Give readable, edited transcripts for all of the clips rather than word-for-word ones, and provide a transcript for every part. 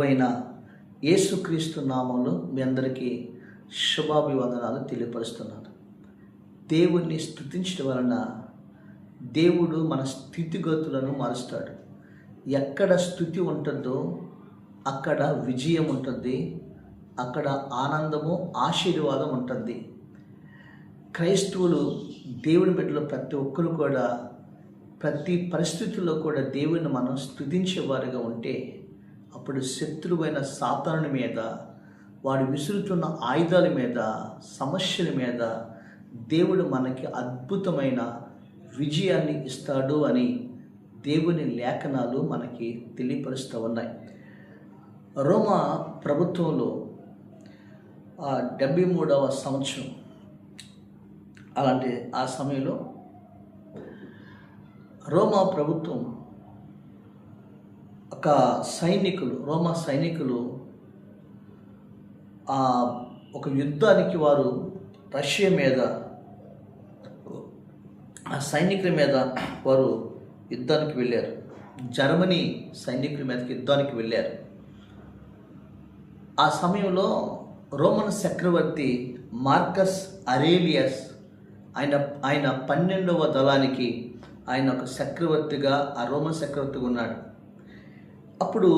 ప్రభువైన యేసుక్రీస్తు నామంలో మీ అందరికీ శుభాభివందనాలు తెలియపరుస్తున్నాను. దేవుణ్ణి స్తుతించడం వలన దేవుడు మన స్థితిగతులను మారుస్తాడు. ఎక్కడ స్తుతి ఉంటుందో అక్కడ విజయం ఉంటుంది, అక్కడ ఆనందము ఆశీర్వాదం ఉంటుంది. క్రైస్తవులు దేవుని బిడ్డలు ప్రతి ఒక్కరు కూడా ప్రతి పరిస్థితుల్లో కూడా దేవుని మనం స్తుతించేవారుగా ఉంటే అప్పుడు శత్రువైన సాతానుని మీద, వాడు విసురుతున్న ఆయుధాల మీద, సమస్యల మీద దేవుడు మనకి అద్భుతమైన విజయాన్ని ఇస్తాడు అని దేవుని లేఖనాలు మనకి తెలియపరుస్తూ ఉన్నాయి. రోమా ప్రభుత్వంలో 73వ సంవత్సరం అలాంటి ఆ సమయంలో రోమా ప్రభుత్వం రోమా సైనికులు ఒక యుద్ధానికి వారు రష్యా మీద, ఆ సైనికుల మీద వారు యుద్ధానికి వెళ్ళారు. జర్మనీ సైనికుల మీదకి యుద్ధానికి వెళ్ళారు. ఆ సమయంలో రోమన్ చక్రవర్తి మార్కస్ అరేలియస్ ఆయన 12వ దళానికి ఆయన ఒక చక్రవర్తిగా, ఆ రోమన్ చక్రవర్తిగా ఉన్నాడు. అప్పుడు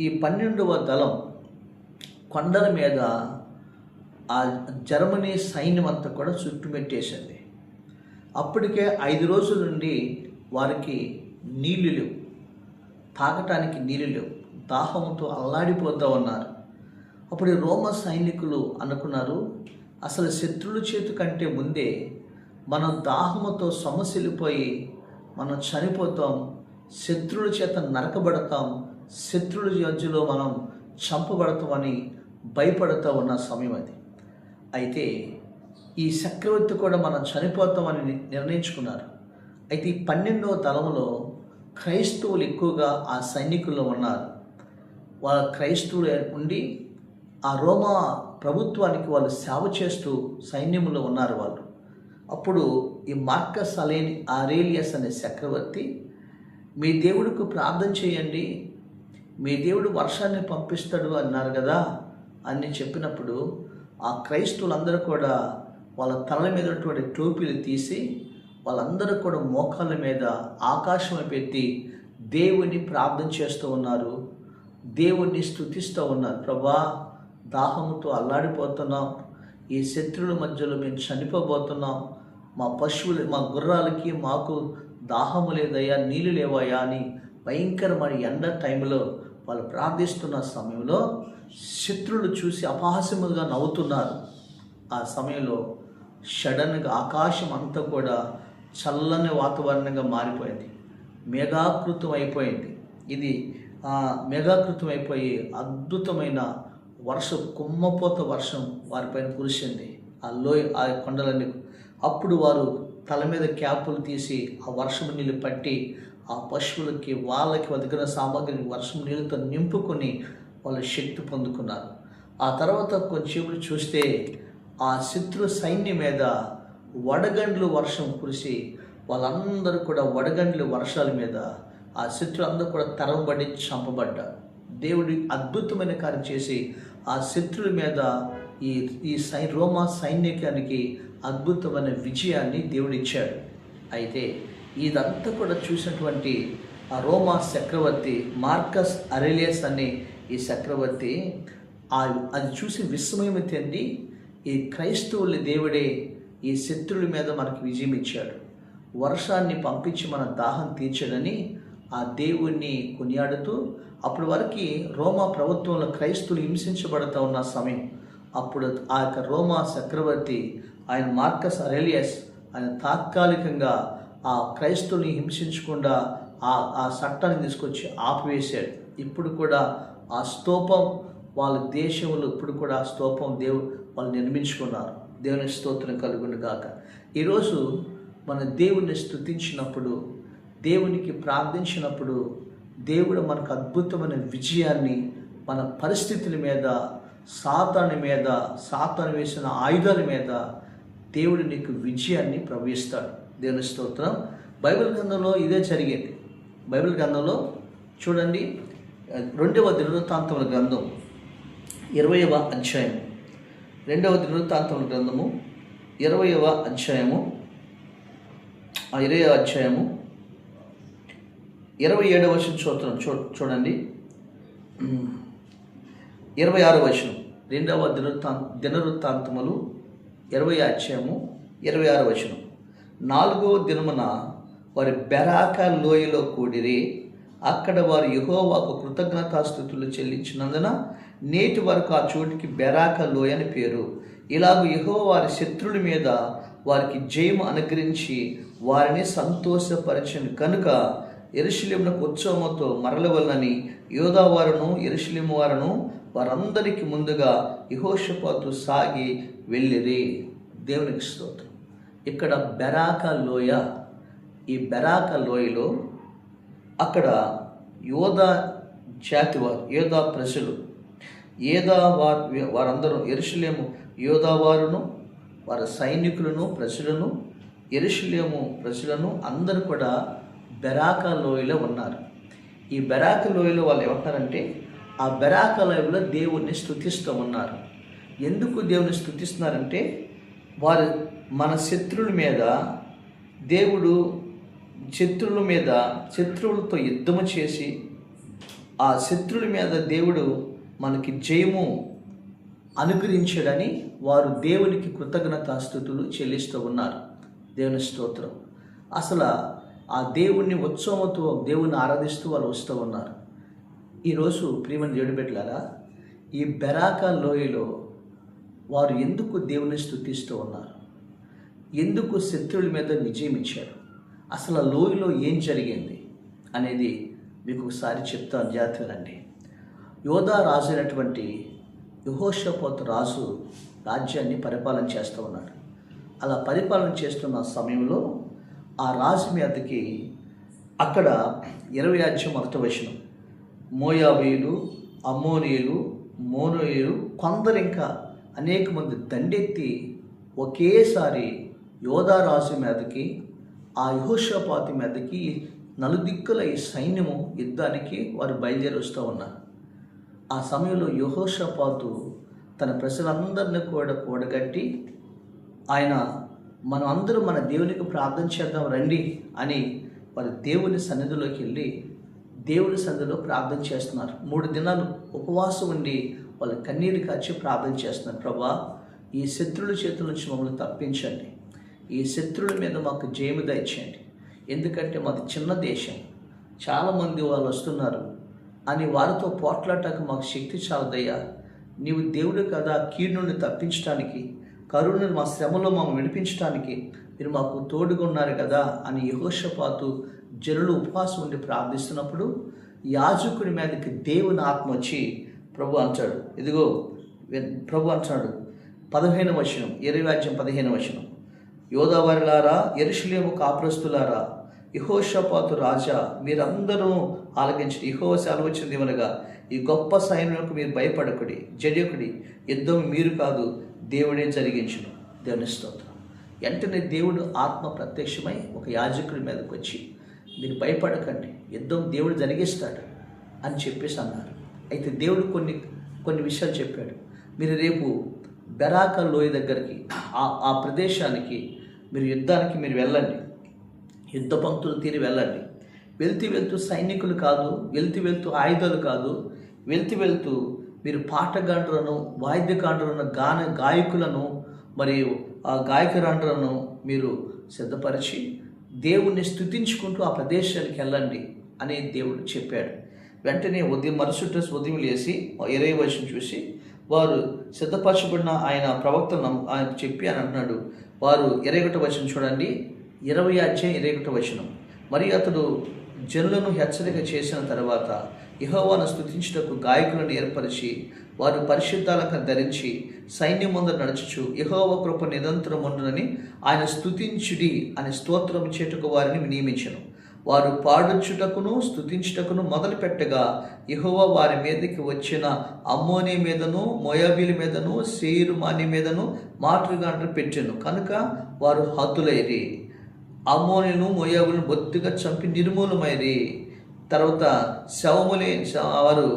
ఈ 12వ దళం కొండల మీద ఆ జర్మనీ సైన్యం అంతా కూడా చుట్టుమెట్టేసింది. అప్పటికే 5 రోజుల నుండి వారికి నీళ్ళు లేవు, తాగటానికి నీళ్ళు లేవు, దాహంతో అల్లాడిపోతూ ఉన్నారు. అప్పుడు ఈ రోమ సైనికులు అనుకున్నారు, అసలు శత్రువుల చేతి కంటే ముందే మనం దాహముతో సమస్యలిపోయి మనం చనిపోతాం, శత్రువుల చేత నరకబడతాం, శత్రువుల మధ్యలో మనం చంపబడతామని భయపడుతూ ఉన్న సమయం అది. అయితే ఈ చక్రవర్తి కూడా మనం చనిపోతామని నిర్ణయించుకున్నారు. అయితే ఈ 12వ దళంలో క్రైస్తవులు ఎక్కువగా ఆ సైనికుల్లో ఉన్నారు. వాళ్ళ క్రైస్తవులు ఉండి ఆ రోమా ప్రభుత్వానికి వాళ్ళు సేవ చేస్తూ సైన్యంలో ఉన్నారు వాళ్ళు. అప్పుడు ఈ మార్కస్ అరేలియస్ అనే చక్రవర్తి, మీ దేవుడికి ప్రార్థన చేయండి, మీ దేవుడు వర్షాన్ని పంపిస్తాడు అన్నారు కదా అని చెప్పినప్పుడు ఆ క్రైస్తవులందరూ కూడా వాళ్ళ తలల మీద ఉన్నటువంటి టోపీలు తీసి వాళ్ళందరూ కూడా మోకాళ్ళ మీద ఆకాశం పెట్టి దేవుని ప్రార్థన చేస్తూ ఉన్నారు, దేవుణ్ణి స్తుతిస్తూ ఉన్నారు. ప్రభా, దాహంతో అల్లాడిపోతున్నాం, ఈ శత్రువుల మధ్యలో మేము చనిపోబోతున్నాం, మా పశువులు, మా గుర్రాలకి మాకు దాహము లేదయ్యా, నీళ్ళు లేవయ్యా అని భయంకరమైన ఎండ టైంలో వాళ్ళు ప్రార్థిస్తున్న సమయంలో శత్రువులు చూసి అపహాస్యముగా నవ్వుతున్నారు. ఆ సమయంలో సడన్గా ఆకాశం అంతా కూడా చల్లని వాతావరణంగా మారిపోయింది, మేఘాకృతం అయిపోయింది. ఇది మేఘాకృతం అయిపోయి అద్భుతమైన కుంభపోత వర్షం వారిపైన కురిసింది, ఆ కొండలన్నీ. అప్పుడు వారు తల మీద క్యాపులు తీసి ఆ వర్షం నీళ్ళు పట్టి ఆ పశువులకి, వాళ్ళకి వదిలిన సామాగ్రిని వర్షం నీళ్ళతో నింపుకొని వాళ్ళు శక్తి పొందుకున్నారు. ఆ తర్వాత కొంచెంసేపు చూస్తే ఆ శత్రు సైన్యం మీద వడగండ్లు వర్షం కురిసి వాళ్ళందరూ కూడా వడగండ్లు వర్షాల మీద ఆ శత్రులు అందరూ కూడా తరవబడి చంపబడ్డారు. దేవుడి అద్భుతమైన కార్యం చేసి ఆ శత్రువుల మీద ఈ రోమా సైన్యానికి అద్భుతమైన విజయాన్ని దేవుడిచ్చాడు. అయితే ఇదంతా కూడా చూసినటువంటి ఆ రోమా చక్రవర్తి మార్కస్ అరేలియస్ అనే ఈ చక్రవర్తి అది చూసి విస్మయం చెంది, ఈ క్రైస్తవుల దేవుడే ఈ శత్రువుల మీద మనకు విజయం ఇచ్చాడు, వర్షాన్ని పంపించి మన దాహం తీర్చడని ఆ దేవుణ్ణి కొనియాడుతూ, అప్పటి వరకు రోమా ప్రభుత్వంలో క్రైస్తవులు హింసించబడుతూ ఉన్న సమయం. అప్పుడు ఆ యొక్క రోమా చక్రవర్తి ఆయన మార్కస్ అరేలియస్ ఆయన తాత్కాలికంగా ఆ క్రైస్తవుని హింసించకుండా ఆ చట్టాన్ని తీసుకొచ్చి ఆపివేశాడు. ఇప్పుడు కూడా ఆ స్తూపం వాళ్ళ దేశంలో ఇప్పుడు కూడా ఆ స్తూపం వాళ్ళు నిర్మించుకున్నారు. దేవుని స్తోత్రం కలుగును గాక. ఈరోజు మన దేవుణ్ణి స్తుతించినప్పుడు, దేవునికి ప్రార్థించినప్పుడు దేవుడు మనకు అద్భుతమైన విజయాన్ని మన పరిస్థితుల మీద, సాతాను వేసిన ఆయుధాల మీద దేవుడు నీకు విజయాన్ని ప్రవేశిస్తాడు. దేవుని స్తోత్రం. బైబిల్ గ్రంథంలో ఇదే జరిగేది. బైబిల్ గ్రంథంలో చూడండి, రెండవ దినవృత్తాంతముల గ్రంథం 20వ అధ్యాయం, రెండవ దినవృత్తాంతముల గ్రంథము 20వ అధ్యాయము 27వ వచనం చూడండి. 26వ వచనం, రెండవ దినవృత్తాంతములు 20వ అధ్యాయము 26వ వచనం. 4వ దినమున వారి బెరాకా లోయలో కూడిరి. అక్కడ వారు యెహోవాకు కృతజ్ఞతాస్తుతులు చెల్లించినందున నేటి వరకు ఆ చోటికి బెరాకా లోయ అని పేరు. ఇలాగ యెహోవా వారి శత్రువుల మీద వారికి జయము అనుగ్రహించి వారిని సంతోషపరచను కనుక యెరూషలేమునకు ఉత్సవముతో మరలవలనని యూదా వారును యెరూషలేము వారును వారందరికీ ముందుగా యెహోషాపాతు సాగి వెళ్ళిరి. దేవునికి స్తోత్రం. ఇక్కడ బెరాకా లోయ, ఈ బెరాకా లోయలో అక్కడ యోధా జాతి వారు, యోధా ప్రజలు, వారందరూ యెరూషలేము యోధా వారును వారి సైనికులను ప్రజలను యెరూషలేము ప్రజలను అందరూ కూడా బెరాకా లోయలో ఉన్నారు. ఈ బెరాకా లోయలో వాళ్ళు ఏమంటారంటే ఆ బెరాకా లోయలో దేవుణ్ణి స్తుతిస్తూ ఉన్నారు. ఎందుకు దేవుని స్తుతిస్తున్నారంటే వారు మన శత్రువుల మీద దేవుడు శత్రువులతో యుద్ధము చేసి ఆ శత్రువుల మీద దేవుడు మనకి జయము అనుగ్రహించాడని వారు దేవునికి కృతజ్ఞతాస్తుతులు చెల్లిస్తూ ఉన్నారు. దేవుని స్తోత్రం. అసలు ఆ దేవుణ్ణి ఉత్సవంతో దేవుని ఆరాధిస్తూ వాళ్ళు వస్తూ ఉన్నారు. ఈరోజు ప్రియమైన దేవుడి బిడ్డలారా, ఈ బెరాకా లోయలో వారు ఎందుకు దేవుని స్తుతిస్తూ ఉన్నారు? ఎందుకు శత్రువుల మీద విజయం ఇచ్చారు? అసలు ఆ లోయలో ఏం జరిగింది అనేది మీకు ఒకసారి చెప్తాను, జాగ్రత్తగానండి. యోధా రాజు అయినటువంటి యెహోషాపాతు రాజు రాజ్యాన్ని పరిపాలన చేస్తూ ఉన్నాడు. అలా పరిపాలన చేస్తున్న సమయంలో ఆ రాజు మీదకి అక్కడ 20వ అధ్యాయం 1వ వచనం, మోయాబీయులు, అమ్మోనీయులు, మోనోయులు కొందరు ఇంకా అనేక మంది దండెత్తి ఒకేసారి యోధా రాజు మీదకి ఆ యెహోషాపాతు మీదకి నలుదిక్కుల ఈ సైన్యము యుద్ధానికి వారు బయలుదేరి వస్తూ ఉన్నారు. ఆ సమయంలో యెహోషాపాతు తన ప్రజలందరినీ కూడా కూడగట్టి మనం అందరూ మన దేవునికి ప్రార్థన చేద్దాం రండి అని వారి దేవుని సన్నిధిలోకి వెళ్ళి దేవుని సన్నిధిలో ప్రార్థన చేస్తున్నారు. 3 దినాలు ఉపవాసం ఉండి వాళ్ళు కన్నీరు కార్చి ప్రార్థన చేస్తున్నారు. ప్రభా, ఈ శత్రువుల చేతుల నుంచి మమ్మల్ని తప్పించండి, ఈ శత్రువుల మీద మాకు జయము దయచేయండి, ఎందుకంటే మాది చిన్న దేశం, చాలామంది వాళ్ళు వస్తున్నారు అని వారితో పోట్లాడటానికి మాకు శక్తి చాలదయ్యా. నీవు దేవుడు కదా, కీడు నుండి తప్పించడానికి, కరుణను మా శ్రమలో మమ్మల్ని విడిపించడానికి మీరు మాకు తోడుగా ఉన్నారు కదా అని యెహోషాపాతు జనులు ఉపవాసం ఉండి ప్రార్థిస్తున్నప్పుడు యాజకుడి మీదకి దేవుని ఆత్మ వచ్చి ప్రభు అంటాడు, ఇదిగో ప్రభు అంటాడు 15వ వచనం, 20వ అధ్యాయం 15వ వచనం, యోధా వారిలారా, యెరూషలేము కాపురస్తులారా, యెహోషాపాతు రాజా, మీరందరూ ఆలకించండి. యెహోవా సెలవిచ్చినది ఏమనగా, ఈ గొప్ప సైన్యములకు మీరు భయపడకుడి, జడియకుడి, యుద్ధం మీరు కాదు దేవుడే జరిగించును. దేవుని స్తోత్రం. వెంటనే దేవుడు ఆత్మ ప్రత్యక్షమై ఒక యాజకుడి మీదకి వచ్చి, మీరు భయపడకండి, యుద్ధం దేవుడు జరిగిస్తాడు అని చెప్పేసి అన్నారు. అయితే దేవుడు కొన్ని విషయాలు చెప్పాడు. మీరు రేపు బెరాకా లోయ దగ్గరికి, ఆ ప్రదేశానికి మీరు యుద్ధానికి మీరు వెళ్ళండి, యుద్ధ పంక్తులు తీరి వెళ్ళండి. వెళ్తూ సైనికులు కాదు, వెళ్తూ ఆయుధాలు కాదు, వెళ్తూ మీరు పాటగాండ్రులను, వాయిద్యగాండ్రులను, గాయకులను మరియు ఆ గాయకురాండ్రులను మీరు సిద్ధపరిచి దేవుణ్ణి స్తుతించుకుంటూ ఆ ప్రదేశానికి వెళ్ళండి అని దేవుడు చెప్పాడు. వెంటనే ఉదయం లేచి 20వ వచనం చూసి వారు సిద్ధపరచబడిన ఆయన ప్రవక్తలను ఆయన చెప్పి అని అంటున్నాడు. వారు 21వ వచనం చూడండి, 20వ అధ్యాయం 21వ వచనం, మరియు అతడు జనులను హెచ్చరిక చేసిన తర్వాత యెహోవాను స్తుతించుటకు గాయకులను ఏర్పరిచి వారు పరిశుద్ధాలను ధరించి సైన్యం ముందర నడుచుచు యెహోవా కృప నిరంతరం ఉండునని ఆయన స్తుతించుడి అని స్తోత్రం చేటుకు వారిని నియమించెను. వారు పాడుచుటకును స్తుతించుటకును మొదలు పెట్టగా యెహోవా వారి మీదకి వచ్చిన అమ్మోని మీదను, మోయాబీల మీదను, సేయిరుమాని మీదను మాటలుగాండ్రు పెట్టెను. కనుక వారు హతులైరి, అమ్మోనిను మోయాబులను బొత్తిగా చంపి నిర్మూలమైరి. తర్వాత శవములే వారు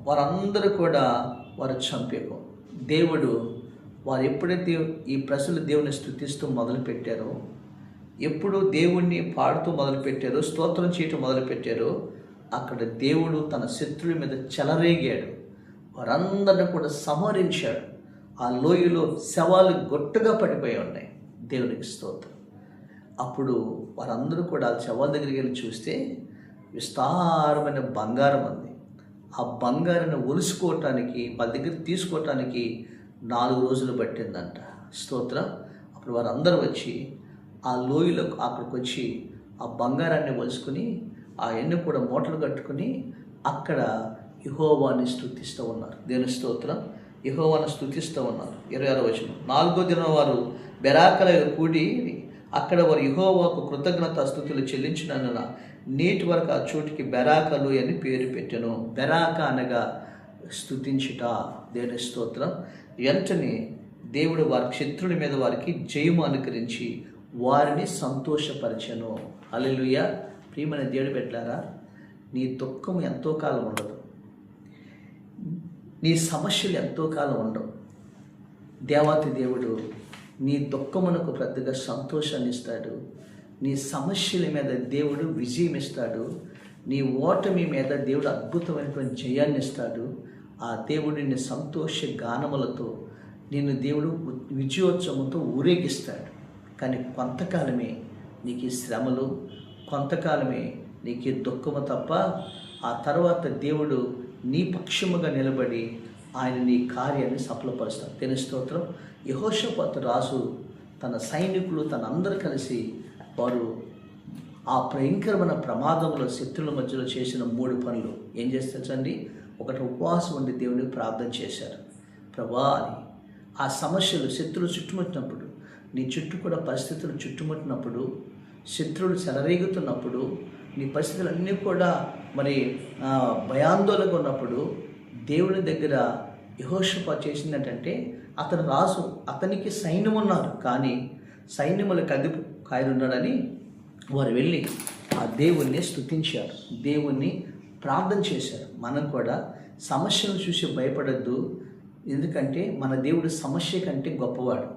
వారందరూ కూడా వారు చంపేకు. దేవుడు వారు ఎప్పుడైతే ఈ ప్రజలు దేవుని స్తుతిస్తూ మొదలుపెట్టారో, ఎప్పుడు దేవుణ్ణి పాడుతూ మొదలుపెట్టారో, స్తోత్రం చేయటం మొదలుపెట్టారో, అక్కడ దేవుడు తన శత్రువుల మీద చెలరేగాడు. వారందరిని కూడా సంహరించాడు. ఆ లోయలో శవాలు గొట్టుగా పడిపోయి ఉన్నాయి. దేవునికి స్తోత్రం. అప్పుడు వారందరూ కూడా ఆ శవాల దగ్గరికి వెళ్ళి చూస్తే విస్తారమైన బంగారం ఉంది. ఆ బంగారాన్ని ఒలుసుకోవటానికి, వాళ్ళ దగ్గర తీసుకోవటానికి 4 రోజులు పట్టిందంట. స్తోత్రం. అప్పుడు వారందరూ వచ్చి ఆ లోయలో అక్కడికి వచ్చి ఆ బంగారాన్ని ఒలుసుకుని ఆ ఎన్ని కూడా మూటలు కట్టుకుని అక్కడ యెహోవాని స్తుతిస్తూ ఉన్నారు. దేవుని స్తోత్రం. యెహోవాను స్తుతిస్తూ ఉన్నారు. 26వ వచనం. 4వ దినం వారు బెరాకల కూడి అక్కడ వారు యెహోవాకు కృతజ్ఞతాస్తుతులు చెల్లించినందున నేటి వరకు ఆ చోటికి బెరాకలు అని పేరు పెట్టెను. బెరాక అనగా స్తుతించుట. దేవుని స్తోత్రం. వెంటనే దేవుడు వారి శత్రువుల మీద వారికి జయము అనుకరించి వారిని సంతోషపరచెను. హల్లెలూయా. ప్రియమైన దేవుని బిడ్డలారా, నీ దుఃఖం ఎంతో కాలం ఉండదు. నీ సమస్యలు ఎంతో కాలం ఉండవు. దేవాతి దేవుడు నీ దుఃఖమునకు పెద్దగా సంతోషాన్ని ఇస్తాడు. నీ సమస్యల మీద దేవుడు విజయం ఇస్తాడు. నీ ఓటమి మీద దేవుడు అద్భుతమైనటువంటి జయాన్ని ఇస్తాడు. ఆ దేవుడు నిన్ను సంతోష గానములతో నిన్ను దేవుడు విజయోత్సవంతో ఊరేగిస్తాడు. కానీ కొంతకాలమే నీకు ఈ శ్రమలు, కొంతకాలమే నీకు ఈ దుఃఖము తప్ప ఆ తర్వాత దేవుడు నీ పక్షముగా నిలబడి ఆయన నీ కార్యాన్ని సఫలపరుస్తాడు. దేవుని స్తోత్రం. యెహోషాపాతు రాజు తన సైనికులు అందరూ కలిసి వారు ఆ భయంకరమైన ప్రమాదంలో శత్రువుల మధ్యలో చేసిన 3 పనులు ఏం చేస్తారండి? ఒకటి, ఉపవాసం ఉండి దేవుడిని ప్రార్థన చేశారు. ప్రభా అని ఆ సమస్యలు శత్రువులు చుట్టుముట్టినప్పుడు, నీ చుట్టూ కూడా పరిస్థితులు చుట్టుముట్టినప్పుడు, శత్రువులు చెలరేగుతున్నప్పుడు, నీ పరిస్థితులన్నీ కూడా మరి భయాందోళనగా ఉన్నప్పుడు దేవుని దగ్గర యెహోషాపాతు చేసిందంటే, అతను రాజు, అతనికి సైన్యం ఉన్నారు, కానీ సైన్యములకు అధికారి ఉన్నాడని వారు వెళ్ళి ఆ దేవుణ్ణి స్తుతించారు, దేవుణ్ణి ప్రార్థన చేశారు. మనం కూడా సమస్యను చూసి భయపడద్దు. ఎందుకంటే మన దేవుడు సమస్య కంటే గొప్పవాడు.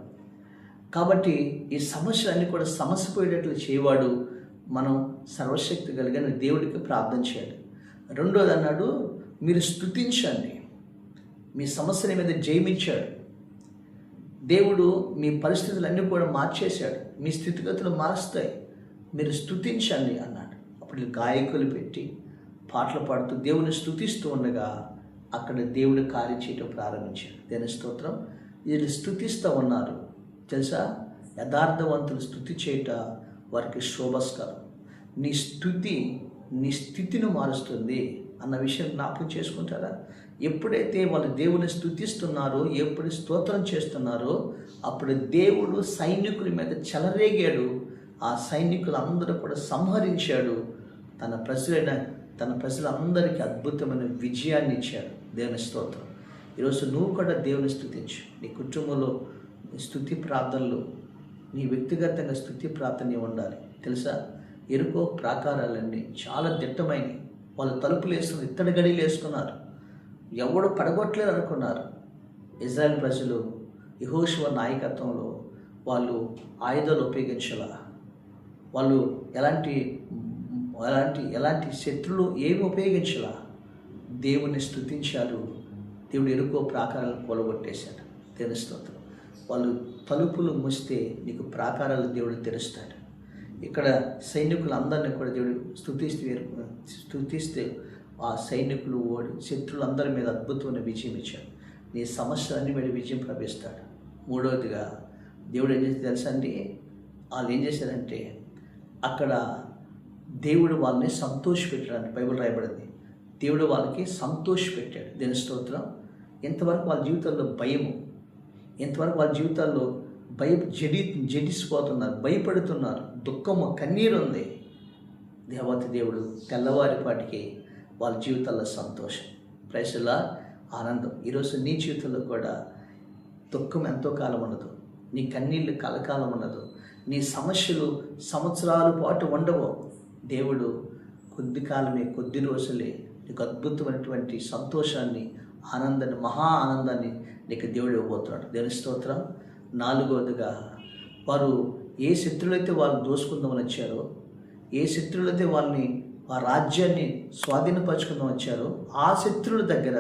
కాబట్టి ఈ సమస్యలన్నీ కూడా సమసిపోయేటట్లు చేయవాడు. మనం సర్వశక్తి కలిగిన దేవుడికి ప్రార్థన చేయాలి. రెండోది అన్నాడు, మీరు స్తుతించండి. మీ సమస్యల మీద జయమిచ్చాడు దేవుడు. మీ పరిస్థితులన్నీ కూడా మార్చేశాడు. మీ స్థితిగతులు మారుస్తాయి. మీరు స్తుతించండి అన్నాడు. అప్పుడు గాయకులు పెట్టి పాటలు పాడుతూ దేవుని స్తుతిస్తూ ఉండగా అక్కడ దేవుడు కార్యం చేయటం ప్రారంభించాడు. దేవుని స్తోత్రం. వీళ్ళు స్తుతిస్తూ ఉన్నారు. తెలుసా, యథార్థవంతులు స్తుతి చేయట వారికి శోభస్కరం. నీ స్తుతి నీ స్థితిని మారుస్తుంది అన్న విషయం జ్ఞాపకం చేసుకుంటారా? ఎప్పుడైతే వాళ్ళు దేవుని స్తుతిస్తున్నారో, ఎప్పుడు స్తోత్రం చేస్తున్నారో, అప్పుడు దేవుడు సైనికుల మీద చెలరేగాడు. ఆ సైనికులందరూ కూడా సంహరించాడు. తన ప్రజలందరికీ అద్భుతమైన విజయాన్ని ఇచ్చాడు. దేవుని స్తోత్రం. ఈరోజు నువ్వు కూడా దేవుని స్తుతించు. నీ కుటుంబంలో స్తుతి ప్రార్థనలు, నీ వ్యక్తిగతంగా స్తుతి ప్రార్థన ఉండాలి. తెలుసా, ఎరుకో ప్రాకారాలన్నీ చాలా దిట్టమైనవి. వాళ్ళు తలుపులు వేసుకుని ఇత్తడి గడిలు వేసుకున్నారు. ఎవడు పడగొట్టలేరు అనుకున్నారు. ఇజ్రాయెల్ ప్రజలు యెహోషువ నాయకత్వంలో వాళ్ళు ఆయుధాలు ఉపయోగించాల. వాళ్ళు ఎలాంటి శత్రులు ఏమి ఉపయోగించాల. దేవుని స్తుతించారు. దేవుడు ఎరుకో ప్రాకారాలను కూలగొట్టేశాడు. దేవుని స్తోత్రం. వాళ్ళు తలుపులు మూస్తే నీకు ప్రాకారాలు దేవుడు తెరుస్తాడు. ఇక్కడ సైనికులందరినీ కూడా దేవుడు స్తుతిస్తే ఆ సైనికులు ఓడి శత్రులందరి మీద అద్భుతమైన విజయం ఇచ్చాడు. నీ సమస్యలన్నీ మీద విజయం ప్రవేశిస్తాడు. మూడవదిగా దేవుడు ఏం చేసి తెలుసా అండి, వాళ్ళు ఏం చేశారంటే అక్కడ దేవుడు వాళ్ళని సంతోషపెట్టాడు. బైబిల్ రాయబడింది, దేవుడు వాళ్ళకి సంతోషపెట్టాడు. దేవుని స్తోత్రం. ఎంతవరకు వాళ్ళ జీవితాల్లో భయము, ఎంతవరకు వాళ్ళ జీవితాల్లో జడిసిపోతున్నారు, భయపడుతున్నారు, దుఃఖము, కన్నీరు ఉంది. దేవతి దేవుడు తెల్లవారిపాటికి వాళ్ళ జీవితాల్లో సంతోషం, ప్రైసులా ఆనందం. ఈరోజు నీ జీవితంలో కూడా దుఃఖం ఎంతో కాలం ఉండదు, నీ కన్నీళ్ళు కలకాలం ఉండదు, నీ సమస్యలు సంవత్సరాల పాటు ఉండవు. దేవుడు కొద్ది కాలమే, కొద్ది రోజులే నీకు అద్భుతమైనటువంటి సంతోషాన్ని, ఆనందాన్ని, మహా ఆనందాన్ని నీకు దేవుడు ఇవ్వబోతున్నాడు. దేవుని స్తోత్రం. నాలుగవదిగా, వారు ఏ శత్రువులైతే వాళ్ళు దోసుకుందామని వచ్చారో, ఏ శత్రువులైతే వాళ్ళని ఆ రాజ్యాన్ని స్వాధీనపరచుకుందాం వచ్చారో, ఆ శత్రువుల దగ్గర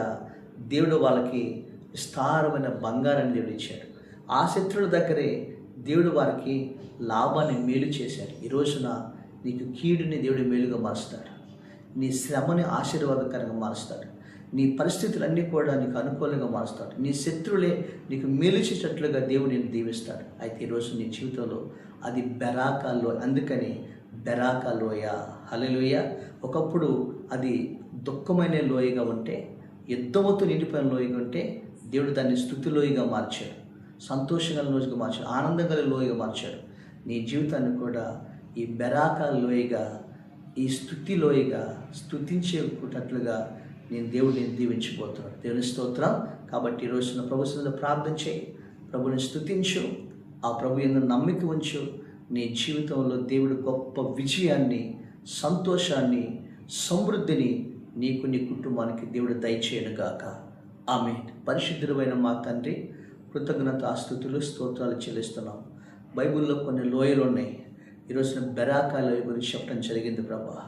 దేవుడు వాళ్ళకి విస్తారమైన బంగారాన్ని దేవుడు ఇచ్చాడు. ఆ శత్రువుల దగ్గరే దేవుడు వారికి లాభాన్ని మేలు చేశాడు. ఈ రోజున నీకు కీడుని దేవుడు మేలుగా మారుస్తాడు. నీ శ్రమని ఆశీర్వాదకరంగా మారుస్తాడు. నీ పరిస్థితులన్నీ కూడా నీకు అనుకూలంగా మారుస్తాడు. నీ శత్రువులే నీకు మేలు చేసేటట్లుగా దేవుడు నేను దీవిస్తాడు. అయితే ఈరోజు నీ జీవితంలో అది బెరాకాల్లో, అందుకని బెరాకా లోయ, హల్లెలూయా. ఒకప్పుడు అది దుఃఖమైన లోయగా ఉంటే, యుద్ధముతో నిండిపోయిన లోయగా ఉంటే, దేవుడు దాన్ని స్తుతి లోయగా మార్చాడు, సంతోషంగా లోయగా మార్చాడు, ఆనందం కలిగిన లోయగా మార్చాడు. నీ జీవితాన్ని కూడా ఈ బెరాకా లోయగా, ఈ స్తుతి లోయగా స్తుతించేటట్లుగా నేను దీవించబోతున్నాను. దేవుని స్తోత్రం. కాబట్టి ఈ రోజున ప్రభు సన్నిధిలో ప్రార్థన చేయి, ప్రభుని స్తుతించు, ఆ ప్రభు యందు నమ్మిక ఉంచు. నీ జీవితంలో దేవుడు గొప్ప విజయాన్ని, సంతోషాన్ని, సమృద్ధిని నీకు, నీ కుటుంబానికి దేవుడు దయచేయను గాక. ఆమేన్. పరిశుద్ధుడైన మా తండ్రి, కృతజ్ఞత, స్తుతులు, స్తోత్రాలు చెల్లిస్తున్నాం. బైబిల్లో కొన్ని లోయలు ఉన్నాయి. ఈరోజున బెరాకా లోయ గురించి చెప్పడం జరిగింది ప్రభా.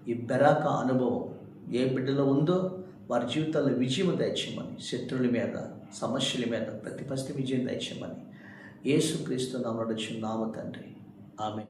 ఈ బెరాకా అనుభవం ఏ బిడ్డలో ఉందో వారి జీవితాల్లో విజయం దయచేయమని, శత్రువుల మీద, సమస్యల మీద ప్రతి పరిస్థితి విజయం దయచేయమని యేసుక్రీస్తు నామమున అడుగుచున్నాము తండ్రి. ఆమేన్.